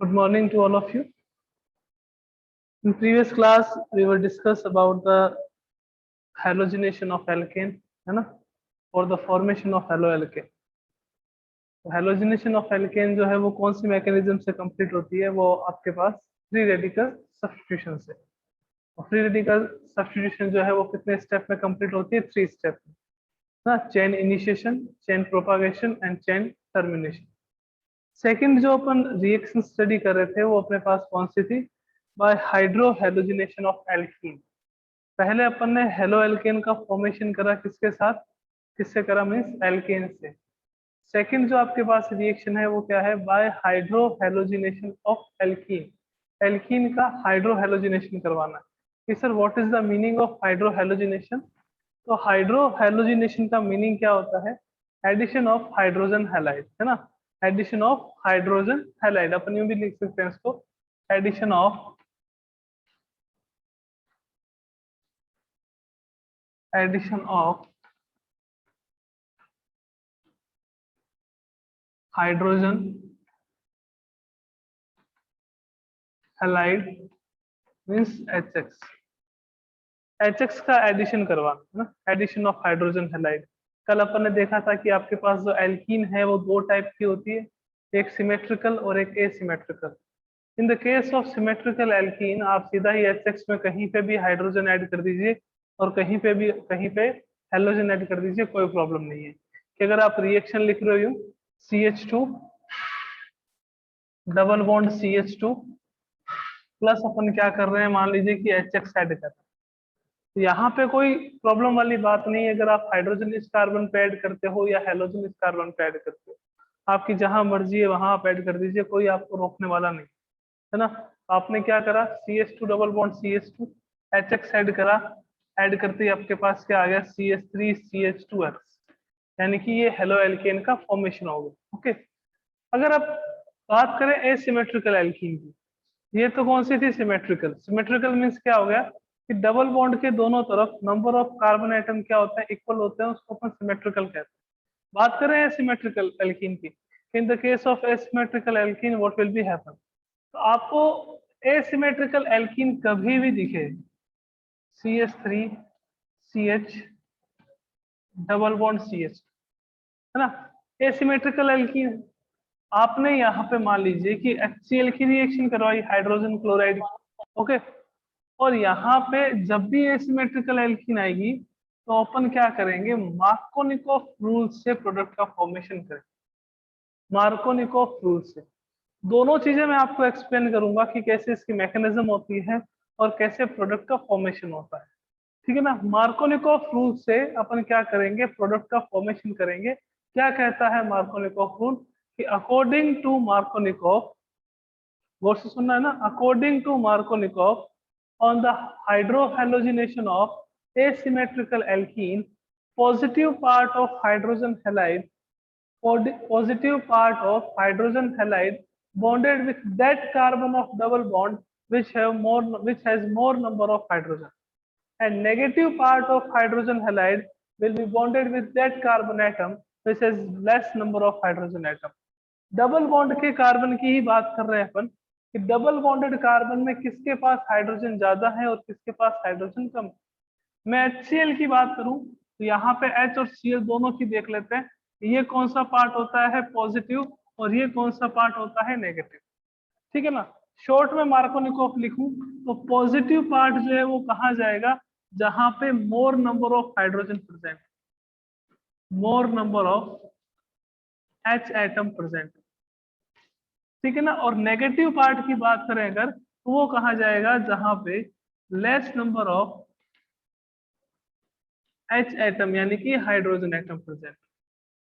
Good morning to all of you. In previous class, we will discuss about the halogenation of alkane, है ना, और the formation of haloalkane. Halogenation of alkane जो है वो कौन सी mechanism से complete होती है? वो आपके पास फ्री रेडिकल सब्स्टिट्यूशन से. फ्री रेडिकल सब्स्टिट्यूशन जो है वो कितने स्टेप में कंप्लीट होती है? 3 स्टेप में ना, chain initiation, chain propagation and chain termination. Second जो अपन रिएक्शन स्टडी कर रहे थे वो अपने पास कौन सी थी? By hydrohalogenation of alkene. पहले अपन ने हेलो एल्केन का फॉर्मेशन करा किसके साथ? किससे करा? मींस एल्केन से. सेकंड जो आपके पास रिएक्शन है वो क्या है? By hydrohalogenation of alkene. Alkene का हाइड्रोहैलोजिनेशन करवाना. कि sir what is the meaning of hydrohalogenation? तो हाइड्रोहैलोजिनेशन का मीनिंग क्या होता है? एडिशन ऑफ हाइड्रोजन हैलाइड, है ना. एडिशन ऑफ हाइड्रोजन हैलाइड अपन यूं भी लिख सकते हैं इसको, addition of hydrogen halide means HX. HX का एडिशन करवाना है ना, एडिशन ऑफ हाइड्रोजन हैलाइड. कल अपन ने देखा था कि आपके पास जो एल्कीन है वो दो टाइप की होती है, एक सिमेट्रिकल और एक asymmetrical. In the case of symmetrical alkene आप सीधा ही HX में कहीं पे भी हाइड्रोजन ऐड कर दीजिए और कहीं पे हैलोजन ऐड कर दीजिए, कोई प्रॉब्लम नहीं है. कि अगर आप रिएक्शन लिख रहे हो CH2 double bond CH2 plus अपन क्या कर रहे हैं, मान लीजिए कि HX ऐड कर रहे हैं, तो यहाँ पे कोई प्रॉब्लम वाली बात नहीं है. अगर आप हाइड्रोजन इस कार्बन पे ऐड करते हो या हैलोजन इस कार्बन पे ऐड करते हो, आपकी जहां मर्जी है वहां आप ऐड कर दीजिए, कोई आपको रोकने वाला नहीं है ना. आपने क्या करा? CH2 double bond CH2 HX add करा, ऐड करते ही आपके पास क्या आ गया? CH3 CH2X, यानी कि ये हेलो एल्केन का फॉर्मेशन हो गया. ओके. अगर आप बात करें एसिमेट्रिकल एल्कीन की, ये तो कौन सी थी? सिमेट्रिकल. सिमेट्रिकल मींस क्या हो गया कि डबल बॉन्ड के दोनों तरफ नंबर ऑफ कार्बन एटम क्या होता है? इक्वल होते हैं, उसको अपन सिमेट्रिकल कहते हैं. बात करें एसिमेट्रिकल एल्कीन की, in the case of asymmetrical alkene what will be happen? तो आपको एसिमेट्रिकल एल्कीन कभी भी दिखे CH3 CH double bond CH, है ना, एसिमेट्रिकल एल्कीन. आपने यहाँ पे मान लीजिए कि HCl की रिएक्शन करवाई हाइड्रोजन क्लोराइड, ओके, और यहाँ पे जब भी एसिमेट्रिकल एल्कीन आएगी तो अपन क्या करेंगे? मार्कोनिकोव रूल से प्रोडक्ट का फॉर्मेशन करेंगे. मार्कोनिकोव रूल से दोनों चीजें मैं आपको एक्सप्लेन करूंगा कि कैसे इसकी मैकेनिज्म होती है और कैसे प्रोडक्ट का फॉर्मेशन होता है. ठीक है ना. मार्कोनिकोव रूल से अपन क्या करेंगे? प्रोडक्ट का फॉर्मेशन करेंगे. क्या कहता है मार्कोनिकोव रूल? कि अकॉर्डिंग टू मार्कोनिकोव, गौर से सुनना है ना, according to Markovnikov on the hydrohalogenation of asymmetrical alkene, positive part of hydrogen halide, positive part of hydrogen halide bonded with that carbon of double bond which has more number of hydrogen, and negative part of hydrogen halide will be bonded with that carbon atom which has less number of hydrogen atom. Double bond के carbon की ही बात कर रहे हैं अपन कि double bonded carbon में किसके पास hydrogen ज्यादा है और किसके पास हाइड्रोजन कम. मैं HCl की बात करूं तो यहाँ पे H और Cl दोनों की देख लेते हैं. ये कौन सा पार्ट होता है पॉजिटिव और ये कौन सा पार्ट होता है नेगेटिव. ठीक है ना. शॉर्ट में मार्कोनिकोव लिखूं तो पॉजिटिव पार्ट जो है वो कहाँ जाएगा? जहां पे मोर number of hydrogen present, more number of H atom present. ठीक है ना. और नेगेटिव पार्ट की बात करें अगर तो वो कहाँ जाएगा? जहां पे less number of H atom यानी कि हाइड्रोजन एटम प्रेजेंट.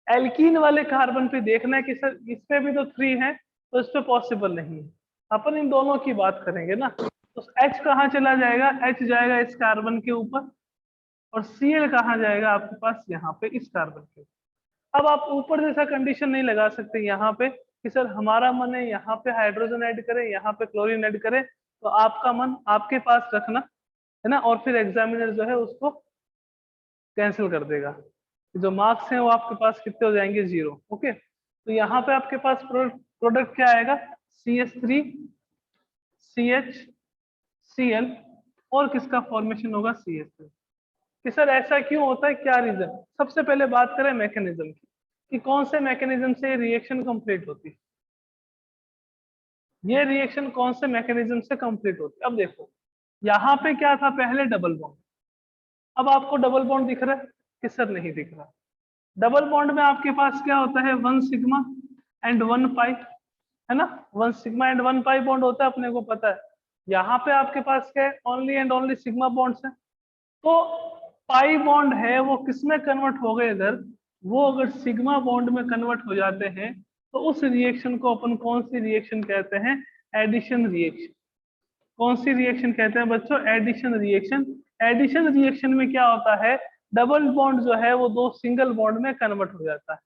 एल्कीन वाले कार्बन पे देखना है कि सर इस पे भी तो 3 है तो इस पे पॉसिबल नहीं है. अपन इन दोनों की बात करेंगे ना. तो H कहाँ चला जाएगा? H जाएगा इस कार्बन के ऊपर और Cl कहाँ जाएगा? आपके पास यहाँ पे इस कार्बन के ऊपर. अब आप ऊपर जैसा कंडीशन नहीं लगा सकते यहाँ पे कि सर हमारा मन है यहाँ पे हाइड्रोजन ऐड करें, यहाँ पे क्लोरीन ऐड करें. तो आपका मन आपके पास रखना है ना, और फिर एग्जामिनर जो है उसको कैंसिल कर देगा. जो मार्क्स हैं वो आपके पास कितने हो जाएंगे? 0. ओके. तो यहाँ पे आपके पास प्रोडक्ट क्या आएगा? CH3 CH Cl और किसका फॉर्मेशन होगा CH3। कि सर ऐसा क्यों होता है, क्या रीजन। सबसे पहले बात करें मैकेनिज्म की कि कौन से मैकेनिज्म से रिएक्शन कंप्लीट होती है। ये रिएक्शन कौन से मैकेनिज्म से कंप्लीट होती है। अब देखो यहाँ पे क्या था, पहले डबल बॉन्ड। अब आपको डबल बॉन्ड दिख रहा है कि सर नहीं दिख रहा। डबल बॉन्ड में आपके पास क्या होता है, 1 सिग्मा एंड 1 पाई, है ना। 1 सिग्मा एंड 1 पाई बॉन्ड होता है, अपने को पता है। यहाँ पे आपके पास क्या है, only and only sigma bonds है। तो पाई बॉन्ड है वो किस में कन्वर्ट हो गए, अगर वो अगर सिग्मा बॉन्ड में कन्वर्ट हो जाते हैं तो उस रिएक्शन को अपन कौन सी रिएक्शन कहते हैं, एडिशन रिएक्शन। कौन सी रिएक्शन कहते हैं बच्चों, एडिशन रिएक्शन। एडिशन रिएक्शन में क्या होता है, डबल बॉन्ड जो है वो दो सिंगल बॉन्ड में कन्वर्ट हो जाता है।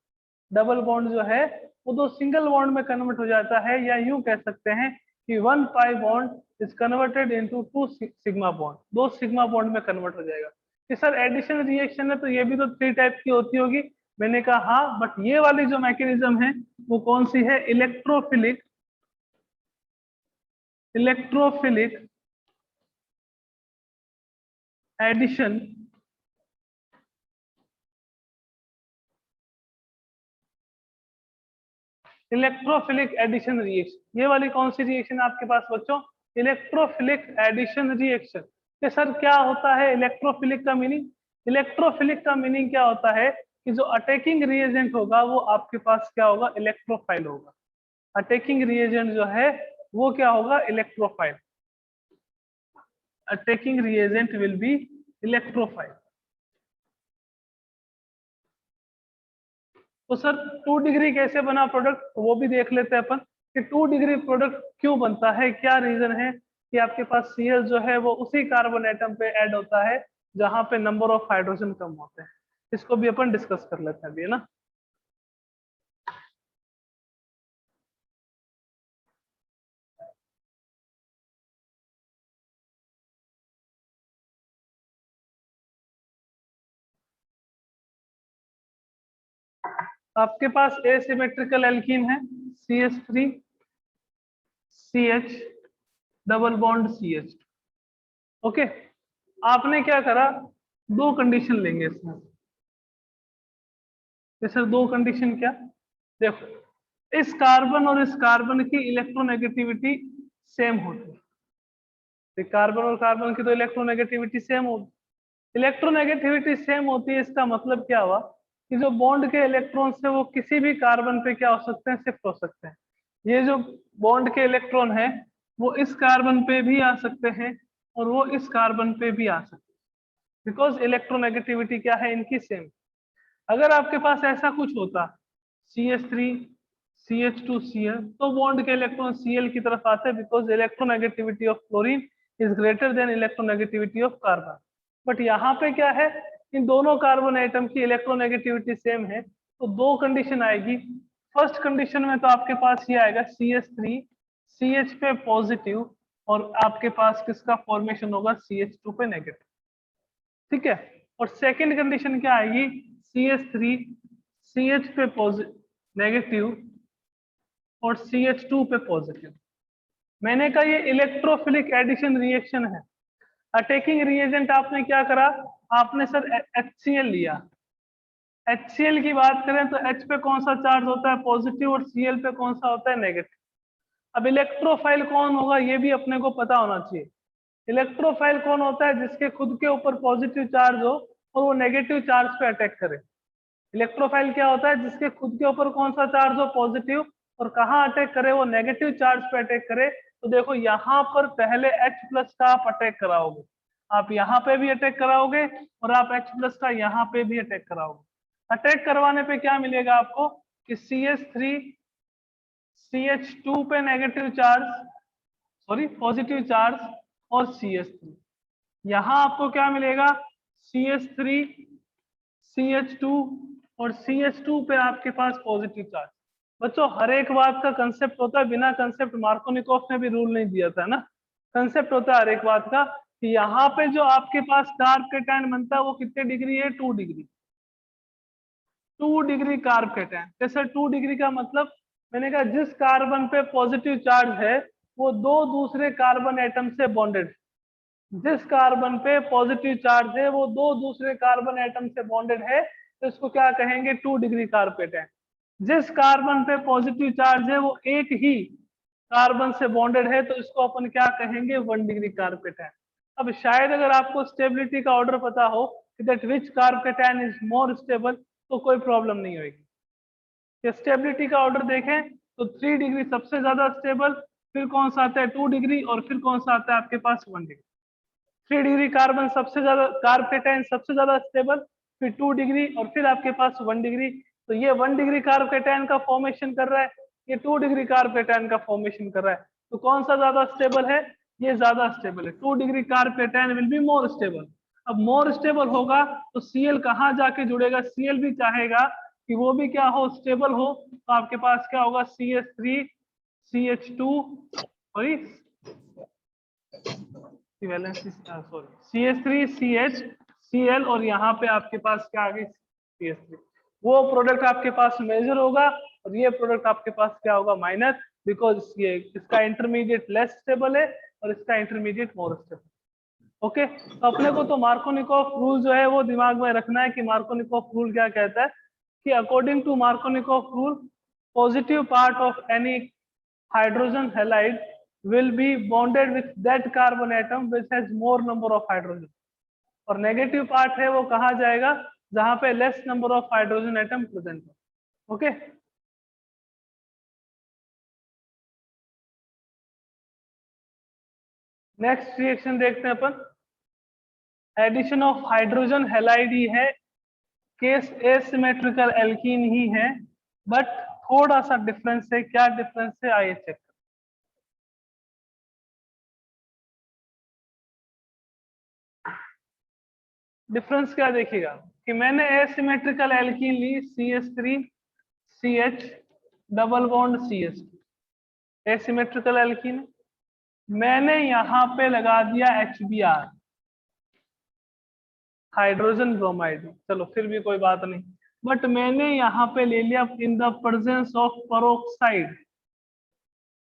डबल बॉन्ड जो है वो दो सिंगल बॉन्ड में कन्वर्ट हो जाता है, या यूं कह सकते हैं कि 1 pi bond is converted into 2 sigma bond, दो सिग्मा बॉन्ड में कन्वर्ट हो जाएगा। कि सर एडिशन रिएक्शन है तो ये भी तो 3 टाइप की होती होगी। मैंने कहा हाँ, बट ये वाली जो मैकेनिज्म है वो कौन सी है, electrophilic addition electrophilic addition reaction. ये वाली कौन सी रिएक्शन आपके पास बच्चों, इलेक्ट्रोफिलिक एडिशन रिएक्शन। कि सर क्या होता है इलेक्ट्रोफिलिक का मीनिंग, इलेक्ट्रोफिलिक का मीनिंग क्या होता है कि जो अटैकिंग रिएजेंट होगा वो आपके पास क्या होगा, इलेक्ट्रोफाइल होगा। अटैकिंग रिएजेंट जो है वो क्या होगा, electrophile. Attacking reagent will be electrophile. तो सर 2 डिग्री कैसे बना प्रोडक्ट, वो भी देख लेते हैं अपन कि 2 डिग्री प्रोडक्ट क्यों बनता है, क्या रीजन है कि आपके पास Cl जो है वो उसी कार्बन एटम पे ऐड होता है जहां पे नंबर ऑफ हाइड्रोजन कम होते हैं। इसको भी अपन डिस्कस कर लेते हैं अभी, है ना। आपके पास एसिमेट्रिकल एल्कीन है, CH3 CH double bond CH। Okay, आपने क्या करा, दो कंडीशन लेंगे इसमें। ये सर दो कंडीशन क्या, देखो इस कार्बन और इस कार्बन की इलेक्ट्रोनेगेटिविटी सेम होती है। कार्बन और कार्बन की तो इलेक्ट्रोनेगेटिविटी सेम होगी। इलेक्ट्रोनेगेटिविटी सेम होती है, इसका मतलब क्या हुआ कि जो बॉन्ड के इलेक्ट्रॉन है वो किसी भी कार्बन पे क्या हो सकते हैं, शिफ्ट हो सकते हैं। ये जो बॉन्ड के इलेक्ट्रॉन है वो इस कार्बन पे भी आ सकते हैं और वो इस कार्बन पे भी आ सकते हैं, बिकॉज इलेक्ट्रोनेगेटिविटी क्या है इनकी सेम। अगर आपके पास ऐसा कुछ होता CH3 CH2Cl तो बॉन्ड के इलेक्ट्रॉन Cl की तरफ आते हैं, because electronegativity of chlorine is greater than electronegativity of carbon. But यहाँ पे क्या है, इन दोनों कार्बन एटम की इलेक्ट्रोनेगेटिविटी सेम है, तो दो कंडीशन आएगी। फर्स्ट कंडीशन में तो आपके पास ये आएगा CH3 CH पे पॉजिटिव और आपके पास किसका फॉर्मेशन होगा, CH2 पे नेगेटिव। ठीक है, और सेकंड कंडीशन क्या आएगी, CH3 CH पे नेगेटिव और CH2 पे पॉजिटिव। मैंने कहा ये इलेक्ट्रोफिलिक एडिशन रिएक्शन है। अटैकिंग रिएजेंट आपने क्या करा, आपने सर HCl लिया। HCl की बात करें तो H पे कौन सा चार्ज होता है, पॉजिटिव, और Cl पे कौन सा होता है, नेगेटिव। अब इलेक्ट्रोफाइल कौन होगा ये भी अपने को पता होना चाहिए। इलेक्ट्रोफाइल कौन होता है, जिसके खुद के ऊपर पॉजिटिव चार्ज हो और वो नेगेटिव चार्ज पे अटैक करे। इलेक्ट्रोफाइल क्या होता है, जिसके खुद के ऊपर कौन सा चार्ज हो, पॉजिटिव, और कहाँ अटैक करे, वो नेगेटिव चार्ज पे अटैक करे। तो देखो यहाँ पर पहले H+ का आप अटैक कराओगे, आप यहाँ पे भी अटैक कराओगे और आप H+ का यहाँ पे भी अटैक कराओगे। अटैक करवाने पे क्या मिलेगा आपको कि CH3 CH2 पे negative charge, sorry positive charge, और CH3 यहाँ आपको क्या मिलेगा, CH3 CH2 और CH2 पे आपके पास पॉजिटिव चार्ज। बच्चों हर एक बात का कंसेप्ट होता है, बिना कंसेप्ट मार्कोनिकोफ ने भी रूल नहीं दिया था ना। कंसेप्ट होता है हर एक बात का कि यहाँ पे जो आपके पास कार्ब केटायन बनता है वो कितने डिग्री है, 2 डिग्री। 2 degree carb cation. जैसे 2 डिग्री का मतलब मैंने कहा जिस कार्बन पे पॉजिटिव चार्ज है वो दो दूसरे कार्बन एटम से बॉन्डेड, जिस कार्बन पे पॉजिटिव चार्ज है वो दो दूसरे कार्बन एटम से बॉन्डेड है, तो इसको क्या कहेंगे, 2 डिग्री कार्पेट है। जिस कार्बन पे पॉजिटिव चार्ज है वो एक ही कार्बन से बॉन्डेड है, तो इसको अपन क्या कहेंगे, 1 डिग्री कार्पेट है। अब शायद अगर आपको स्टेबिलिटी का ऑर्डर पता हो कि that which carbocation is more stable, तो कोई प्रॉब्लम नहीं होगी। स्टेबिलिटी का ऑर्डर देखें तो 3 डिग्री सबसे ज्यादा स्टेबल, फिर कौन सा आता है 2 डिग्री, और फिर कौन सा आता है आपके पास 1 डिग्री। 3 डिग्री कार्बन सबसे ज्यादा, कार्पेटाइन सबसे ज्यादा स्टेबल, फिर 2 डिग्री, और फिर आपके पास 1 डिग्री। तो ये 1 डिग्री कार्पेटाइन का फॉर्मेशन कर रहा है, ये 2 डिग्री कार्पेटाइन का फॉर्मेशन कर रहा है, तो कौन सा ज्यादा स्टेबल है, ये ज्यादा स्टेबल है। 2 degree carbocation will be more stable. अब मोर स्टेबल होगा तो Cl कहाँ जाके जुड़ेगा, Cl भी चाहेगा कि वो भी क्या हो, स्टेबल हो, तो आपके पास क्या होगा, CH3 CH2 sorry CH3 CH Cl, और यहाँ पे आपके पास क्या आ गई, CH3। वो प्रोडक्ट आपके पास मेजर होगा और ये प्रोडक्ट आपके पास क्या होगा, माइनर, बिकॉज ये इसका इंटरमीडिएट लेस स्टेबल है और इसका इंटरमीडिएट मोर स्टेबल। ओके, तो अपने को तो मार्कोनिकॉफ रूल जो है वो दिमाग में रखना है कि मार्कोनिकॉफ रूल क्या कहता है, कि according to Markovnikov rule positive part of any hydrogen halide will be bonded with that carbon atom which has more number of hydrogen, और नेगेटिव पार्ट है वो कहा जाएगा जहां पे less number of hydrogen atom present हो। Okay, next reaction देखते हैं अपन, एडिशन ऑफ हाइड्रोजन हैलाइड ही है, केस एसिमेट्रिकल एल्कीन ही है, बट थोड़ा सा डिफरेंस है। क्या डिफरेंस है, आइए चेक। डिफरेंस क्या देखिएगा कि मैंने एसिमेट्रिकल एल्कीन ली CH3 CH double bond CH, asymmetrical alkene, मैंने यहां पे लगा दिया HBr, हाइड्रोजन ब्रोमाइड, चलो फिर भी कोई बात नहीं, बट मैंने यहाँ पे ले लिया in the presence of peroxide,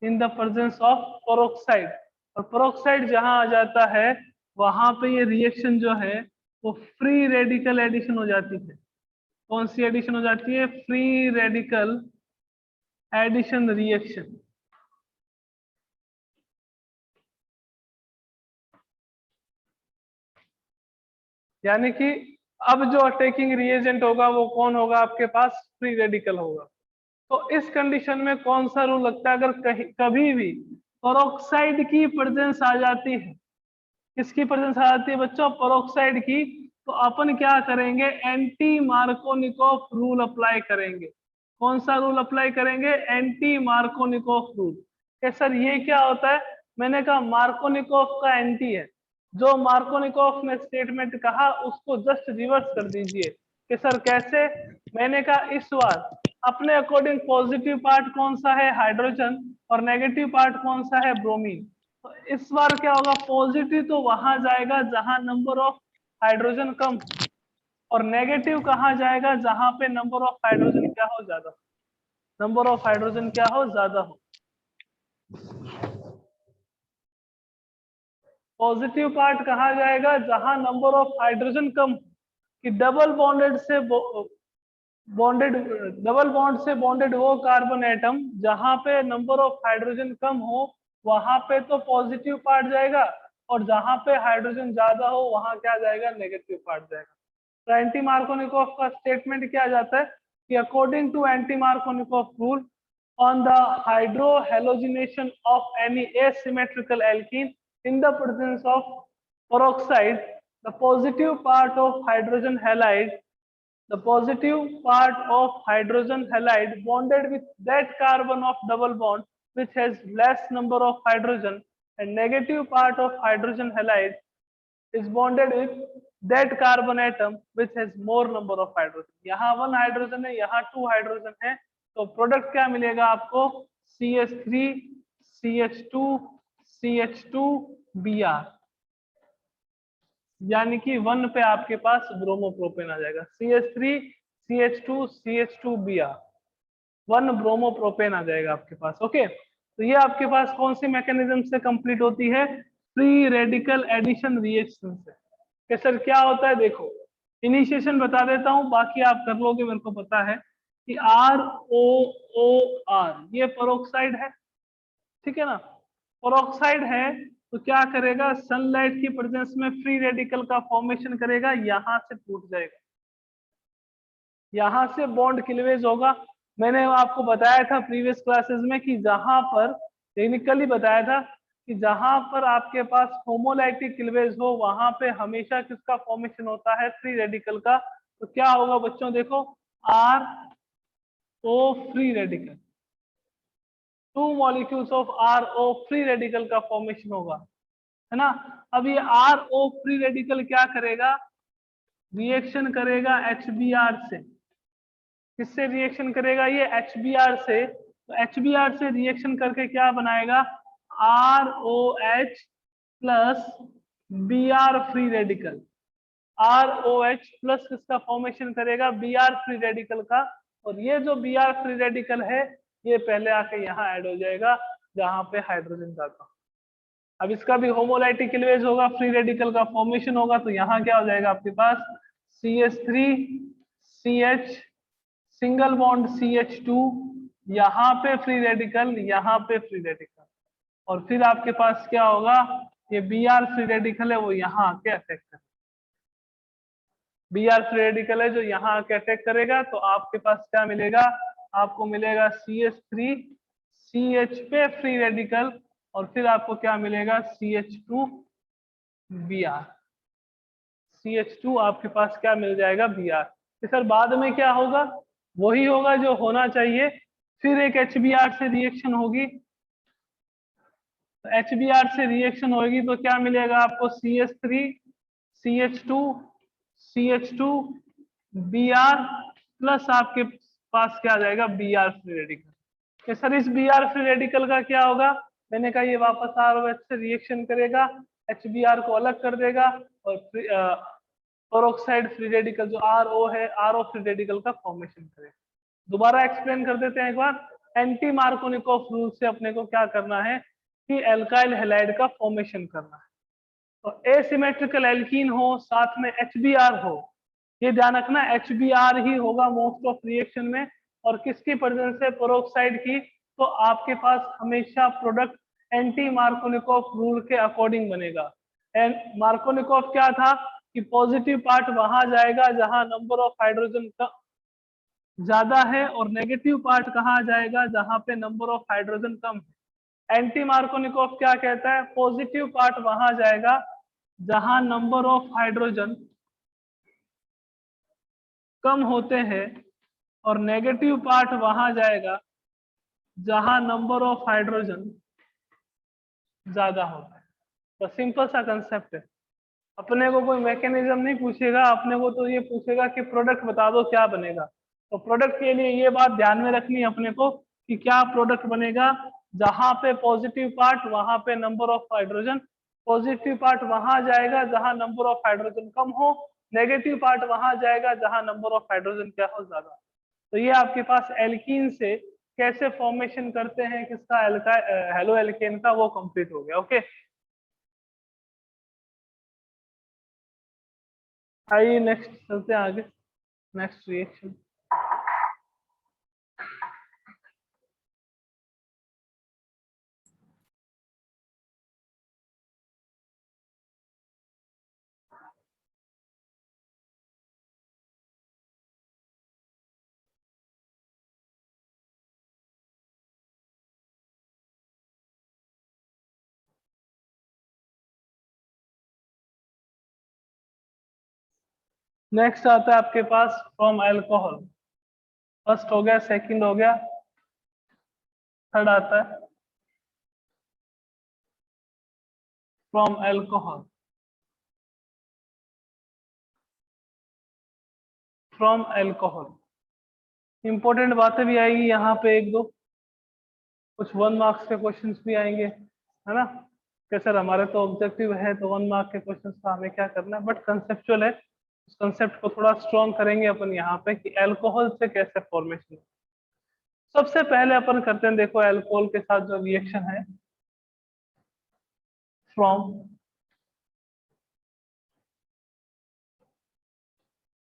in the presence of peroxide, और पेरोक्साइड जहां आ जाता है वहां पे ये रिएक्शन जो है वो फ्री रेडिकल एडिशन हो जाती है। कौन सी एडिशन हो जाती है, फ्री रेडिकल एडिशन रिएक्शन। यानी कि अब जो अटैकिंग रिएजेंट होगा वो कौन होगा, आपके पास फ्री रेडिकल होगा। तो इस कंडीशन में कौन सा रूल लगता है, अगर कहीं कभी भी पेरोक्साइड की प्रेजेंस आ जाती है, किसकी प्रेजेंस आ जाती है बच्चों, पेरोक्साइड की, तो अपन क्या करेंगे, एंटी मार्कोनिकॉफ रूल अप्लाई करेंगे। कौन सा रूल अप्लाई करेंगे, एंटी मार्कोनिकॉफ रूल। कि सर ये क्या होता है, मैंने कहा मार्कोनिकॉफ का एंटी है, जो मार्कोनिकॉफ ने स्टेटमेंट कहा उसको जस्ट रिवर्स कर दीजिए। कि सर कैसे, मैंने कहा इस बार अपने अकॉर्डिंग पॉजिटिव पार्ट कौन सा है, हाइड्रोजन, और नेगेटिव पार्ट कौन सा है, ब्रोमीन। तो इस बार क्या होगा, पॉजिटिव तो वहां जाएगा जहां नंबर ऑफ हाइड्रोजन कम, और नेगेटिव कहाँ जाएगा, जहां पे नंबर ऑफ हाइड्रोजन क्या हो, ज्यादा, नंबर ऑफ हाइड्रोजन क्या हो, ज्यादा हो। पॉजिटिव पार्ट कहाँ जाएगा, जहां नंबर ऑफ हाइड्रोजन कम, कि डबल बॉन्डेड से बॉन्डेड, डबल बॉन्ड से बॉन्डेड वो कार्बन एटम जहां पे नंबर ऑफ हाइड्रोजन कम हो, वहां पे तो पॉजिटिव पार्ट जाएगा, और जहां पे हाइड्रोजन ज्यादा हो वहां क्या जाएगा, नेगेटिव पार्ट जाएगा। तो एंटी मार्कोनिकॉफ का स्टेटमेंट क्या जाता है कि according to anti Markovnikov rule on the hydrohalogenation of any asymmetrical alkene in the presence of peroxide, the positive part of hydrogen halide, the positive part of hydrogen halide bonded with that carbon of double bond which has less number of hydrogen, and negative part of hydrogen halide is bonded with that carbon atom which has more number of hydrogen। यहाँ 1 hydrogen है, यहाँ 2 hydrogen है, तो product क्या मिलेगा आपको, CH3 CH2 CH2 Br, यानी कि 1 पे आपके पास ब्रोमोप्रोपेन आ जाएगा, CH3 CH2 CH2 Br। 1 bromopropane आ जाएगा आपके पास। ओके, तो ये आपके पास कौन सी मैकेनिज्म से कंप्लीट होती है? फ्री रेडिकल एडिशन रिएक्शन से। कि सर क्या होता है, देखो इनिशिएशन बता देता हूं, बाकी आप कर लोगे, मेरे को पता है कि ROOR ये पेरोक्साइड है, ठीक है ना। पेरोक्साइड है तो क्या करेगा, सनलाइट की प्रेजेंस में फ्री रेडिकल का फॉर्मेशन करेगा, यहां से टूट जाएगा, यहां से बॉन्ड क्लीवेज होगा। मैंने आपको बताया था प्रीवियस क्लासेस में कि जहां पर, टेक्निकली बताया था कि जहां पर आपके पास होमोलाइटिक क्लीवेज हो वहां पे हमेशा किसका फॉर्मेशन होता है? फ्री रेडिकल का। तो क्या होगा बच्चों, देखो RO free radical, 2 molecules of RO free radical का फॉर्मेशन होगा, है ना। अब ये RO फ्री रेडिकल क्या करेगा? रिएक्शन करेगा HBr से। किससे रिएक्शन करेगा ये? HBr से। तो HBr से रिएक्शन करके क्या बनाएगा? ROH plus Br free radical. ROH plus किसका फॉर्मेशन करेगा? Br फ्री रेडिकल का। और ये जो Br फ्री रेडिकल है ये पहले आके यहाँ ऐड हो जाएगा जहां पे हाइड्रोजन जाता। अब इसका भी होमोलाइटिक क्लीवेज होगा, फ्री रेडिकल का फॉर्मेशन होगा, तो यहाँ क्या हो जाएगा आपके पास? CH3CH सिंगल बॉन्ड CH2, यहाँ पे फ्री रेडिकल, यहाँ पे फ्री रेडिकल, और फिर आपके पास क्या होगा? ये Br फ्री रेडिकल है वो यहाँ आके अटैक करेगा। Br फ्री रेडिकल है जो यहाँ आके अटैक करेगा, तो आपके पास क्या मिलेगा? आपको मिलेगा CH3CH पे फ्री रेडिकल, और फिर आपको क्या मिलेगा? CH2Br। CH2 आपके पास क्या मिल जाएगा? Br। तो सर बाद में क्या होगा? वही होगा जो होना चाहिए, फिर एक HBr से रिएक्शन होगी, तो HBr से रिएक्शन होगी तो क्या मिलेगा आपको? CH3CH2CH2Br प्लस आपके पास क्या आ जाएगा? Br free radical. तो सर इस Br फ्री रेडिकल का क्या होगा? मैंने कहा ये वापस ROH से रिएक्शन करेगा, HBr को अलग कर देगा, और पेरोक्साइड फ्री रेडिकल जो RO है, RO फ्री रेडिकल का फॉर्मेशन करेगा। दोबारा एक्सप्लेन कर देते हैं एक बार। एंटी मार्कोनिकोफ रूल से अपने को क्या करना है कि एल्काइल हैलाइड का फॉर्मेशन करना है। तो एसिमेट्रिकल एल्कीन हो, साथ में HBr हो, ये ध्यान रखना HBr ही होगा मोस्ट ऑफ रिएक्शन में, और किसकी प्रेजेंस है? पेरोक्साइड की। तो आपके पास हमेशा प्रोडक्ट एंटी मार्कोनिकोफ रूल के अकॉर्डिंग बनेगा। एंड मार्कोनिकोफ क्या था कि पॉजिटिव पार्ट वहां जाएगा जहां नंबर ऑफ हाइड्रोजन का ज्यादा है, और नेगेटिव पार्ट कहाँ जाएगा? जहां पे नंबर ऑफ हाइड्रोजन कम है। एंटी मार्कोनिकोफ क्या कहता है? पॉजिटिव पार्ट वहां जाएगा जहां नंबर ऑफ हाइड्रोजन कम होते हैं, और नेगेटिव पार्ट वहां जाएगा जहां नंबर ऑफ हाइड्रोजन ज्यादा होता है। तो सिंपल सा कंसेप्ट है। अपने को कोई मैकेनिज्म नहीं पूछेगा, अपने को तो ये पूछेगा कि प्रोडक्ट बता दो क्या बनेगा। तो प्रोडक्ट के लिए ये बात ध्यान में रखनी है अपने को कि क्या प्रोडक्ट बनेगा? जहां पे पॉजिटिव पार्ट वहां पे number of hydrogen, positive part वहां जाएगा जहां नंबर ऑफ हाइड्रोजन कम हो, नेगेटिव पार्ट वहां जाएगा जहां नंबर ऑफ हाइड्रोजन क्या हो? ज्यादा। तो ये आपके पास एल्कीन से कैसे फॉर्मेशन करते हैं किसका? हेलो एल्केन का, वो कंप्लीट हो गया। ओके, आइए नेक्स्ट चलते हैं आगे, नेक्स्ट रिएक्शन। नेक्स्ट आता है आपके पास फ्रॉम अल्कोहल। फर्स्ट हो गया, सेकंड हो गया, थर्ड आता है from alcohol. From alcohol important बातें भी आएगी यहाँ पे, एक दो कुछ 1 मार्क्स के क्वेश्चंस भी आएंगे, है ना। कि सर हमारे तो ऑब्जेक्टिव है तो 1 मार्क के क्वेश्चंस का हमें क्या करना है, बट कंसेप्चुअल है, उस कंसेप्ट को थोड़ा स्ट्रॉन्ग करेंगे अपन यहाँ पे कि अल्कोहल से कैसे फॉर्मेशन। सबसे पहले अपन करते हैं, देखो अल्कोहल के साथ जो रिएक्शन है, फ्रॉम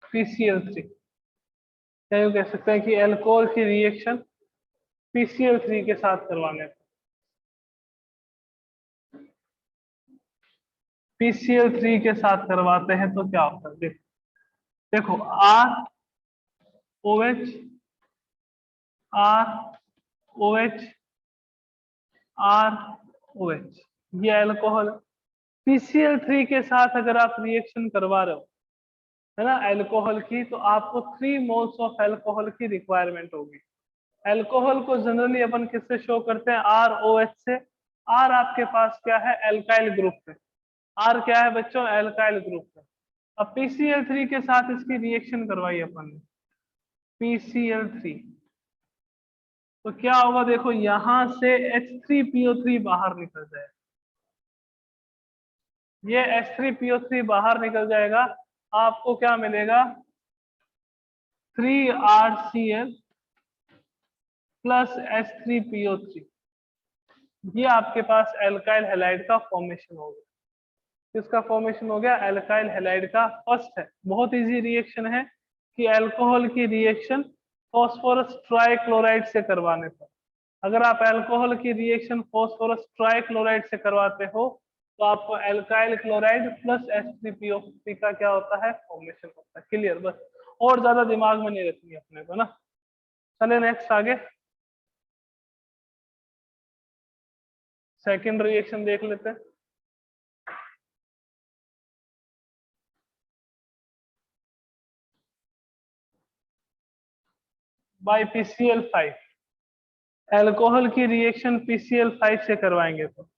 PCl3, क्या यूं कह सकते हैं कि अल्कोहल की रिएक्शन PCl3 के साथ करवाने पर, PCl3 के साथ करवाते हैं तो क्या होता है, देखो देखो ROH ROH ROH, ये अल्कोहल है। PCl3 के साथ अगर आप रिएक्शन करवा रहे हो, है ना, अल्कोहल की, तो आपको 3 मोल्स ऑफ अल्कोहल की रिक्वायरमेंट होगी। अल्कोहल को जनरली अपन किससे शो करते हैं, ROH से। R आपके पास क्या है, एल्काइल ग्रुप है। R क्या है बच्चों, एल्काइल ग्रुप है। अब PCl3 के साथ इसकी रिएक्शन करवाई अपन ने, PCl3, तो क्या होगा, देखो यहां से H3PO3 बाहर निकल जाए, ये H3PO3 बाहर निकल जाएगा, आपको क्या मिलेगा, 3RCl प्लस H3PO3, ये आपके पास एल्काइल हैलाइड का फॉर्मेशन हो गया। किसका फॉर्मेशन हो गया, एल्काइल हैलाइड का। फर्स्ट है, बहुत इजी रिएक्शन है कि अल्कोहल की रिएक्शन फॉस्फोरस ट्राइक्लोराइड से करवाने पर, अगर आप अल्कोहल की रिएक्शन फॉस्फोरस ट्राइक्लोराइड से करवाते हो तो आपको एल्काइल क्लोराइड प्लस H3PO3 का क्या होता है, फॉर्मेशन होता है। क्लियर, बस और ज्यादा दिमाग में नहीं रखनी अपने को ना। चले नेक्स्ट आगे, सेकेंड रिएक्शन देख लेते हैं। बाय PCl5, अल्कोहल की रिएक्शन PCl5 से करवाएंगे तो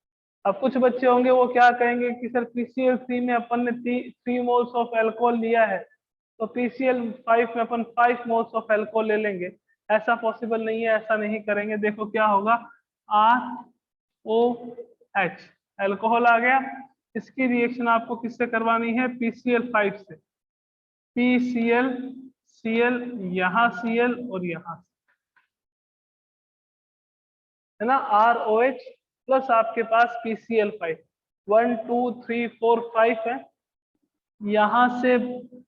अब कुछ बच्चे होंगे वो क्या कहेंगे कि सर PCl3 में अपन ने 3 मोल्स ऑफ अल्कोहल लिया है, तो PCl5 में अपन 5 मोल्स ऑफ अल्कोहल ले लेंगे। ऐसा पॉसिबल नहीं है, ऐसा नहीं करेंगे। देखो क्या होगा, ROH, अल्कोहल आ गया, इसकी रिएक्शन आपको किससे करवानी है, PCl5 से। Cl यहाँ Cl और यहाँ, है ना, ROH प्लस आपके पास PCl5, 1 2 3 4 5 है। यहां से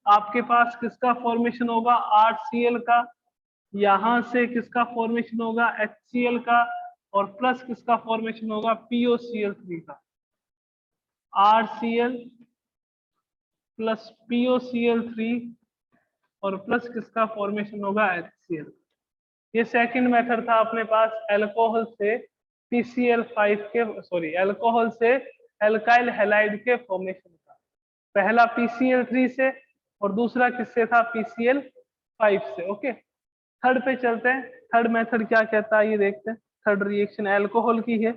आपके पास किसका फॉर्मेशन होगा, RCl का, यहां से किसका फॉर्मेशन होगा, HCl का, और प्लस किसका फॉर्मेशन होगा, POCl3 का। RCl प्लस POCl3 और प्लस किसका फॉर्मेशन होगा, HCl। ये सेकंड मेथड था अपने पास अल्कोहल से PCl5 के, सॉरी अल्कोहल से एल्काइल हैलाइड के फॉर्मेशन का। पहला PCl3 से और दूसरा किससे था, PCl5 से। ओके, थर्ड पे चलते हैं। थर्ड मेथड क्या कहता है ये देखते हैं। थर्ड रिएक्शन अल्कोहल की है।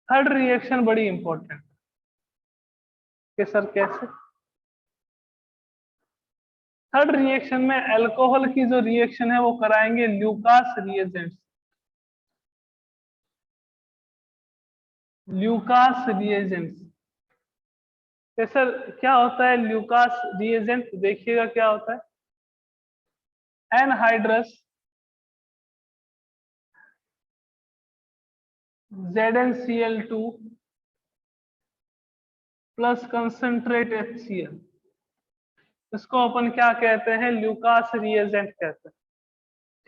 थर्ड रिएक्शन बड़ी इंपॉर्टेंट है सर, कैसे। थर्ड रिएक्शन में अल्कोहल की जो रिएक्शन है वो कराएंगे ल्यूकास रिएजेंट, ल्यूकास रिएजेंट। तो सर क्या होता है ल्यूकास रिएजेंट, देखिएगा क्या होता है, anhydrous ZnCl2 plus concentrate HCl, इसको अपन क्या कहते हैं, ल्यूकास रिएजेंट कहते हैं।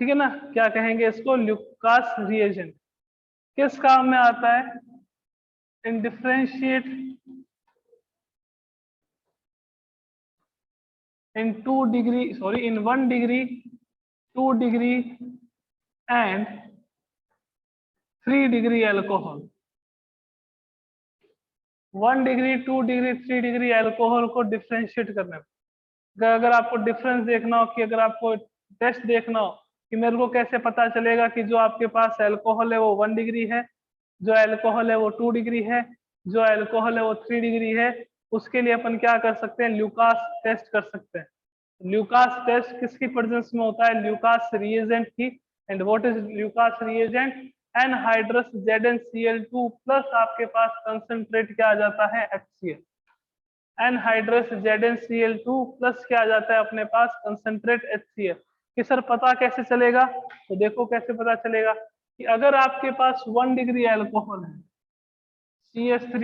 ठीक है ना, क्या कहेंगे इसको, ल्यूकास रिएजेंट। किस काम में आता है, in differentiate in 2 degree, sorry in 1 degree 2 degree and 3 degree alcohol. 1 degree 2 degree 3 degree alcohol को डिफरेंशिएट करने में, अगर आपको डिफरेंस देखना हो, कि अगर आपको टेस्ट देखना हो कि मेरे को कैसे पता चलेगा कि जो आपके पास अल्कोहल है वो 1 डिग्री है, जो अल्कोहल है वो 2 डिग्री है, जो अल्कोहल है वो 3 डिग्री है, उसके लिए अपन क्या कर सकते हैं, ल्यूकास टेस्ट कर सकते हैं। ल्यूकास टेस्ट किसकी प्रेजेंस में होता है, ल्यूकास रिएजेंट की। And what is Lucas reagent, anhydrous ZnCl2 plus आपके पास कंसंट्रेट क्या आ जाता है HCl। एनहाइड्रस ZnCl2 प्लस क्या आ जाता है अपने पास कंसंट्रेट HCl। कि सर पता कैसे चलेगा, तो देखो कैसे पता चलेगा कि अगर आपके पास 1 डिग्री एल्कोहल है CH3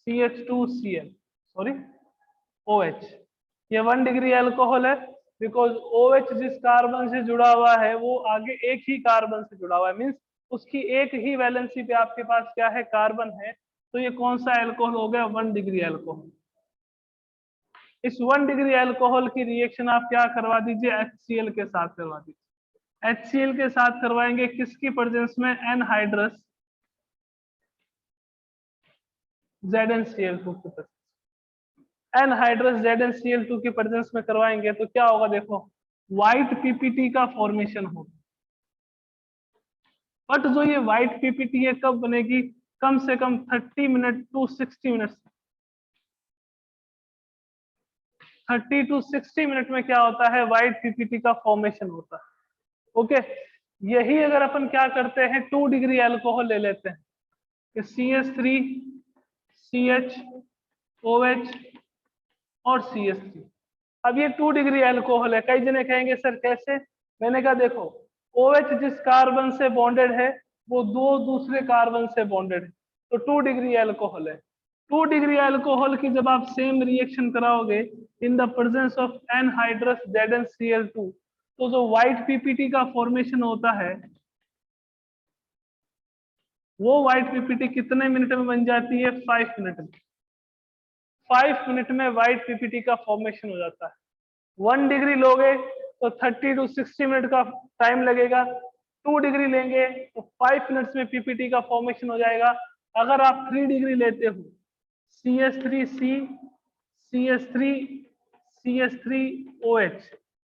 CH2Cl सॉरी OH, ये 1 डिग्री एल्कोहल है बिकॉज OH जिस कार्बन से जुड़ा हुआ है वो आगे एक ही कार्बन से जुड़ा हुआ है, मीन्स उसकी एक ही वैलेंसी पे आपके पास क्या है कार्बन है। तो ये कौन सा एल्कोहल हो गया 1 डिग्री एल्कोहल। इस 1 डिग्री एल्कोहल की रिएक्शन आप क्या करवा दीजिए HCl के साथ करवा दीजिए। HCl के साथ करवाएंगे किसकी प्रेजेंस में, एनहाइड्रस ZnCl2 की प्रेजेंस। एनहाइड्रस ZnCl2 की प्रेजेंस में करवाएंगे तो क्या होगा देखो, व्हाइट पीपीटी का फॉर्मेशन होगा। बट जो ये व्हाइट पीपीटी है कब बनेगी, कम से कम 30 minute to 60 minute, 30 to 60 minute में क्या होता है व्हाइट पीपीटी का फॉर्मेशन होता है। ओके, यही अगर अपन क्या करते हैं 2 डिग्री एल्कोहल ले लेते हैं कि CH3 CH OH और CH3। अब ये 2 डिग्री एल्कोहल है, कई जने कहेंगे सर कैसे, मैंने कहा देखो OH जिस कार्बन से बॉन्डेड है वो 2 दूसरे कार्बन से बॉन्डेड है, तो 2 डिग्री एल्कोहल है। 2 डिग्री एल्कोहल की जब आप सेम रिएक्शन कराओगे in the presence of anhydrous ZnCl2, तो जो व्हाइट पीपीटी का फॉर्मेशन होता है वो व्हाइट पीपीटी कितने मिनट में बन जाती है, 5 मिनट में। 5 मिनट में व्हाइट पीपीटी का फॉर्मेशन हो जाता है। 1 डिग्री लोगे तो 30 टू 60 मिनट का टाइम लगेगा, 2 डिग्री लेंगे तो 5 मिनट्स में पीपीटी का फॉर्मेशन हो जाएगा। अगर आप 3 डिग्री लेते हो CH3C CH3 CH3OH,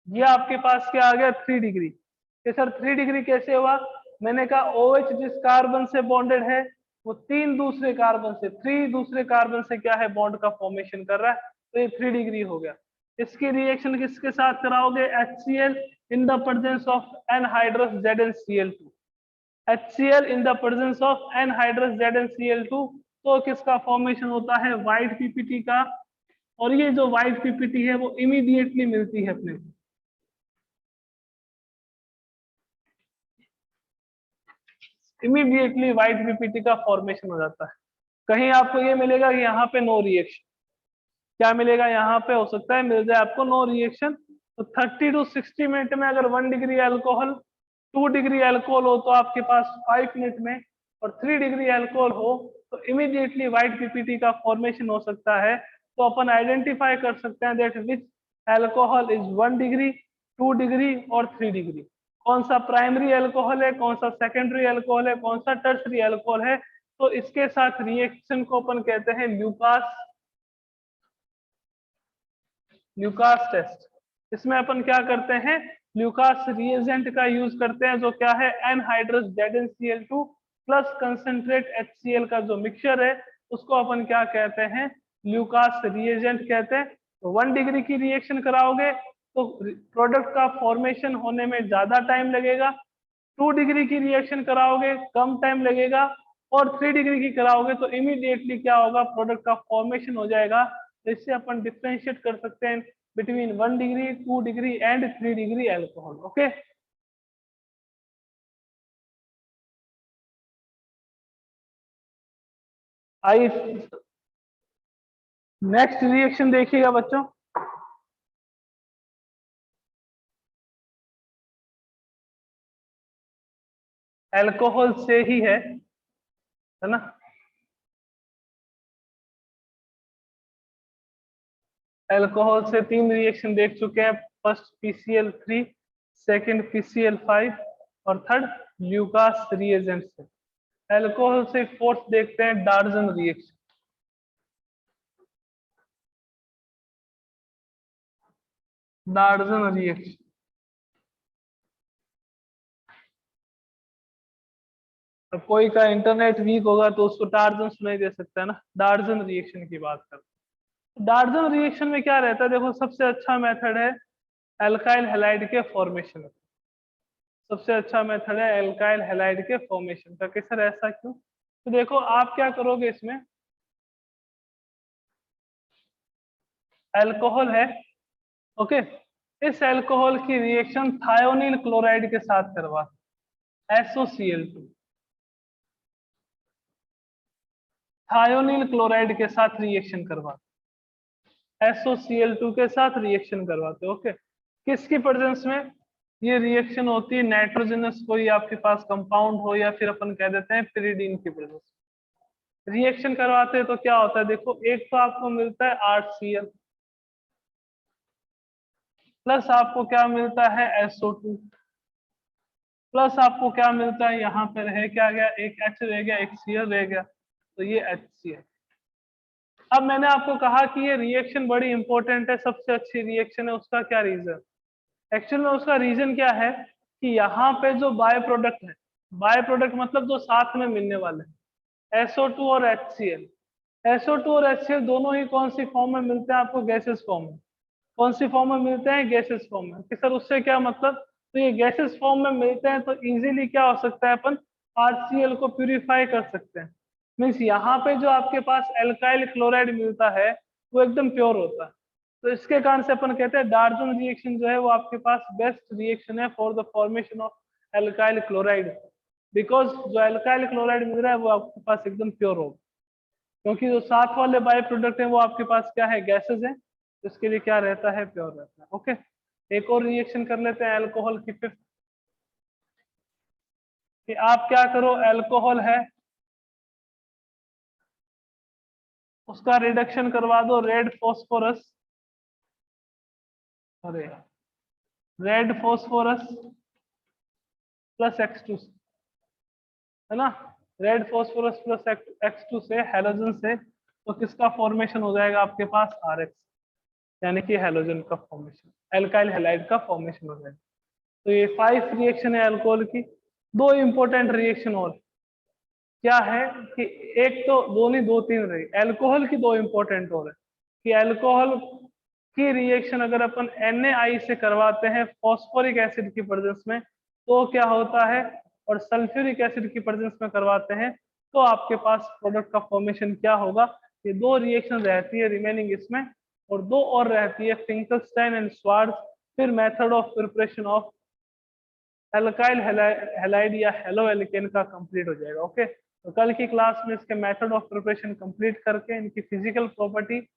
ये आपके पास क्या आ गया 3 डिग्री। कि सर 3 डिग्री कैसे हुआ, मैंने कहा OH जिस कार्बन से बॉन्डेड है वो 3 दूसरे कार्बन से, 3 दूसरे कार्बन से क्या है बॉन्ड का फॉर्मेशन कर रहा है, तो ये 3 डिग्री हो गया। इसकी रिएक्शन किसके साथ कराओगे, HCl in the presence of anhydrous ZnCl2। HCl in the presence of anhydrous ZnCl2, तो किसका फॉर्मेशन होता है व्हाइट पीपीटी का। और ये जो व्हाइट पीपीटी है वो इमीडिएटली मिलती है अपने को, इमीडिएटली व्हाइट पीपीटी का फॉर्मेशन हो जाता है। कहीं आपको ये मिलेगा कि यहाँ पे नो रिएक्शन, क्या मिलेगा यहाँ पे, हो सकता है मिल जाए आपको नो रिएक्शन। तो 30 टू 60 मिनट में अगर 1 डिग्री अल्कोहल 2 डिग्री अल्कोहल हो तो आपके पास 5 मिनट में, और 3 डिग्री अल्कोहल हो तो इमीडिएटली व्हाइट पीपीटी का फॉर्मेशन हो सकता है। तो अपन आइडेंटिफाई कर सकते हैं that which alcohol is 1 degree 2 degree और 3 डिग्री। कौन सा प्राइमरी अल्कोहल है, कौन सा सेकेंडरी अल्कोहल है, कौन सा टर्सरी अल्कोहल है। तो इसके साथ रिएक्शन को अपन कहते हैं ल्यूकास टेस्ट। इसमें अपन क्या करते हैं, ल्यूकास रिएजेंट का यूज करते हैं, जो क्या है anhydrous ZnCl2 plus concentrate HCl का जो मिक्सचर है उसको अपन क्या कहते हैं, ल्यूकास रिएजेंट कहते हैं। तो 1 डिग्री की रिएक्शन कराओगे तो प्रोडक्ट का फॉर्मेशन होने में ज्यादा टाइम लगेगा, 2 डिग्री की रिएक्शन कराओगे कम टाइम लगेगा, और 3 डिग्री की कराओगे तो इमीडिएटली क्या होगा प्रोडक्ट का फॉर्मेशन हो जाएगा। तो इससे अपन डिफरेंशिएट कर सकते हैं between 1 degree 2 degree and 3 degree alcohol. Okay, I next reaction देखिएगा बच्चों, एल्कोहल से ही है ना। एल्कोहल से 3 रिएक्शन देख चुके हैं, फर्स्ट PCl3, सेकंड PCl5 और थर्ड ल्यूकास रिएजेंट से। एल्कोहल से फोर्थ देखते हैं डार्जन रिएक्शन। डार्जन रिएक्शन, अब कोई का इंटरनेट वीक होगा तो उसको डार्जन सुनाई दे सकता है ना। डार्जन रिएक्शन की बात करते हैं, डार्जन रिएक्शन में क्या रहता है देखो, सबसे अच्छा मेथड है एल्काइल हैलाइड के फॉर्मेशन। सबसे अच्छा मेथड है एल्काइल हैलाइड के फॉर्मेशन का। कि सर ऐसा क्यों? तो देखो आप क्या करोगे, इसमें अल्कोहल है, ओके, इस अल्कोहल की रिएक्शन थायोनिल क्लोराइड के साथ करवा, SOCl2, थायोनिल क्लोराइड के साथ रिएक्शन करवा, SOCl2 के साथ रिएक्शन करवाते, ओके। किसकी प्रेजेंस में ये रिएक्शन होती है? नाइट्रोजनस कोई आपके पास कंपाउंड हो या फिर अपन कह देते हैं पिरिडीन की प्रेजेंस। रिएक्शन करवाते हैं तो क्या होता है, देखो एक तो आपको मिलता है HCl, प्लस आपको क्या मिलता है SO2, प्लस आपको क्या मिलता है, यहाँ पर है क्या गया, एक H रह गया, एक Cl रह गया, तो ये HCl। अब मैंने आपको कहा कि ये रिएक्शन बड़ी इंपॉर्टेंट है, सबसे अच्छी रिएक्शन है, उसका क्या रीजन? एक्चुअल में उसका रीजन क्या है कि यहाँ पे जो बाय प्रोडक्ट है, बाय प्रोडक्ट मतलब जो साथ में मिलने वाले हैं, SO2 और HCl, SO2 और HCl दोनों ही कौन सी फॉर्म में मिलते हैं आपको? गैसेस फॉर्म में। कौन सी फॉर्म में मिलते हैं? गैसेस फॉर्म में। कि सर उससे क्या मतलब? तो ये गैसेस फॉर्म में मिलते हैं तो इजीली क्या हो सकता है, अपन HCl को प्यूरिफाई कर सकते हैं। मीन्स यहाँ पे जो आपके पास एल्काइल क्लोराइड मिलता है वो एकदम प्योर होता है। तो इसके कारण से अपन कहते हैं डार्जन रिएक्शन जो है वो आपके पास बेस्ट रिएक्शन है for the formation of alkyl chloride, because जो एल्काइल क्लोराइड मिल रहा है वो आपके पास एकदम प्योर होगा, क्योंकि जो साथ वाले बाय प्रोडक्ट है वो आपके पास क्या है? गैसेस है, इसके लिए क्या रहता है? प्योर रहता है, ओके। एक और रिएक्शन कर लेते हैं अल्कोहल की, फिफ्थ, कि आप क्या करो, अल्कोहल है उसका रिडक्शन करवा दो रेड फॉस्फोरस, अरे रेड फॉस्फोरस प्लस X2, है ना, रेड फॉस्फोरस प्लस X2 से, हैलोजन से, तो किसका फॉर्मेशन हो जाएगा आपके पास? RX, यानी कि हैलोजन का फॉर्मेशन, एल्काइल हैलाइड का फॉर्मेशन हो जाएगा। तो ये 5 रिएक्शन है अल्कोहल की। दो इंपॉर्टेंट रिएक्शन और क्या है कि एक तो दो नहीं, दो तीन रही, अल्कोहल की दो इंपॉर्टेंट और है कि अल्कोहल की रिएक्शन अगर अपन NaI से करवाते हैं फॉस्फोरिक एसिड की प्रेजेंस में तो क्या होता है, और सल्फ्यूरिक एसिड की प्रेजेंस में करवाते हैं तो आपके पास प्रोडक्ट का फॉर्मेशन क्या होगा? ये दो रिएक्शन रहती है रिमेनिंग इसमें, और दो और रहती है फिंकलस्टाइन एंड श्वार्ट्ज, फिर method of preparation of alkyl halide या हेलो एल्केन का कंप्लीट हो जाएगा, ओके। तो कल की क्लास में इसके मेथड ऑफ प्रिपरेशन कंप्लीट करके इनकी फिजिकल प्रॉपर्टी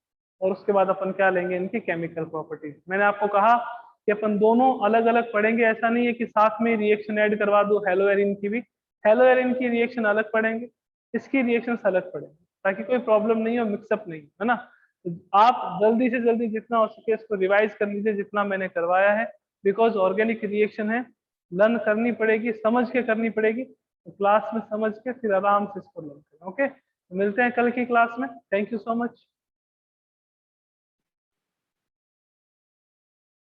और उसके बाद अपन क्या लेंगे, इनकी केमिकल प्रॉपर्टी। मैंने आपको कहा कि अपन दोनों अलग अलग पढ़ेंगे, ऐसा नहीं है कि साथ में रिएक्शन ऐड करवा दो हेलो एरिन की भी। हेलो एरिन की रिएक्शन अलग पढ़ेंगे, इसकी रिएक्शन अलग पढ़ेंगे, ताकि कोई प्रॉब्लम नहीं हो, मिक्सअप नहीं, है ना। तो आप जल्दी से जल्दी जितना हो सके इसको रिवाइज कर लीजिए जितना मैंने करवाया है, बिकॉज ऑर्गेनिक रिएक्शन है, लर्न करनी पड़ेगी, समझ के करनी पड़ेगी, तो क्लास में समझ के फिर आराम से इसको लर्न करें, ओके। मिलते हैं कल की क्लास में, थैंक यू सो मच।